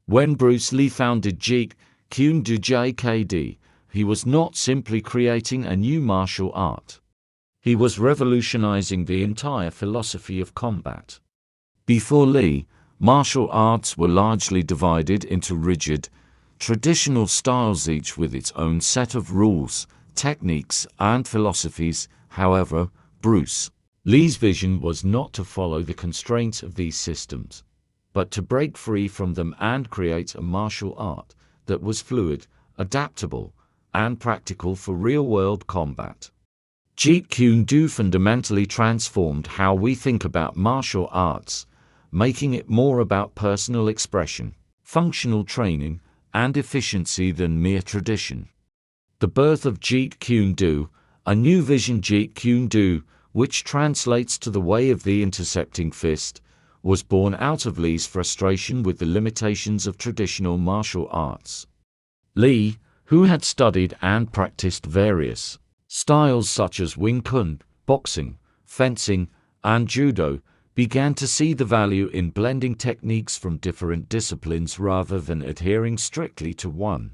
When Bruce Lee founded Jeet Kune Do (JKD), he was not simply creating a new martial art. He was revolutionizing the entire philosophy of combat. Before Lee, martial arts were largely divided into rigid, traditional styles, each with its own set of rules, techniques, and philosophies. However, Bruce Lee's vision was not to follow the constraints of these systems, but to break free from them and create a martial art that was fluid, adaptable, and practical for real-world combat. Jeet Kune Do fundamentally transformed how we think about martial arts, making it more about personal expression, functional training, and efficiency than mere tradition. The birth of Jeet Kune Do, a new vision, Jeet Kune Do, which translates to the way of the intercepting fist, was born out of Lee's frustration with the limitations of traditional martial arts. Lee, who had studied and practiced various styles such as Wing Chun, boxing, fencing, and judo, began to see the value in blending techniques from different disciplines rather than adhering strictly to one.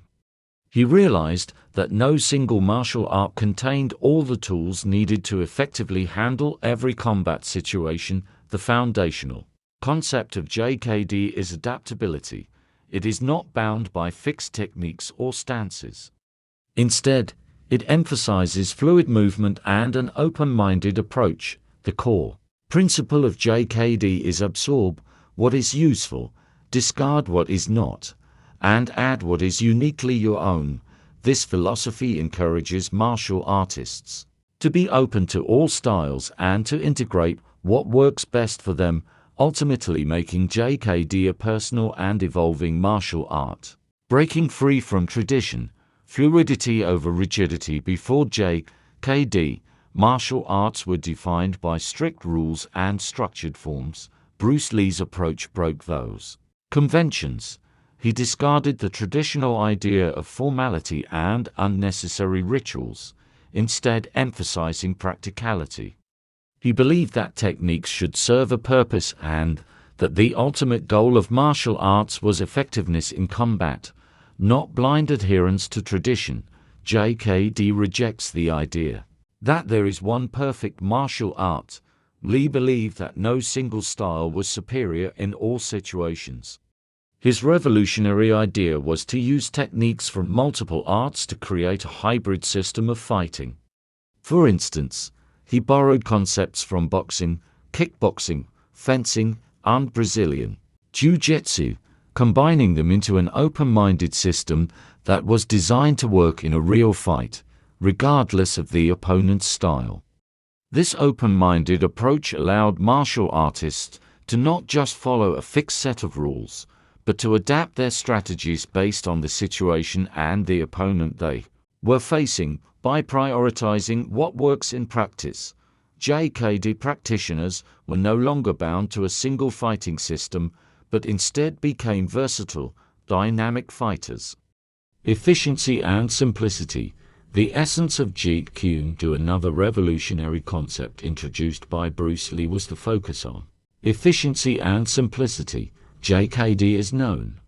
He realized that no single martial art contained all the tools needed to effectively handle every combat situation. The foundational concept of JKD is adaptability. It is not bound by fixed techniques or stances. Instead, it emphasizes fluid movement and an open-minded approach. The core principle of JKD is absorb what is useful, discard what is not, and add what is uniquely your own. This philosophy encourages martial artists to be open to all styles and to integrate what works best for them, ultimately making JKD a personal and evolving martial art. Breaking free from tradition, fluidity over rigidity. Before JKD, martial arts were defined by strict rules and structured forms. Bruce Lee's approach broke those conventions. He discarded the traditional idea of formality and unnecessary rituals, instead emphasizing practicality. He believed that techniques should serve a purpose and that the ultimate goal of martial arts was effectiveness in combat, not blind adherence to tradition. JKD rejects the idea that there is one perfect martial art. Lee believed that no single style was superior in all situations. His revolutionary idea was to use techniques from multiple arts to create a hybrid system of fighting. For instance, he borrowed concepts from boxing, kickboxing, fencing, and Brazilian jiu-jitsu, combining them into an open-minded system that was designed to work in a real fight, regardless of the opponent's style. This open-minded approach allowed martial artists to not just follow a fixed set of rules, but to adapt their strategies based on the situation and the opponent they were facing. By prioritizing what works in practice, JKD practitioners were no longer bound to a single fighting system, but instead became versatile, dynamic fighters. Efficiency and simplicity. The essence of Jeet Kune Do. Another revolutionary concept introduced by Bruce Lee was the focus on efficiency and simplicity. JKD is known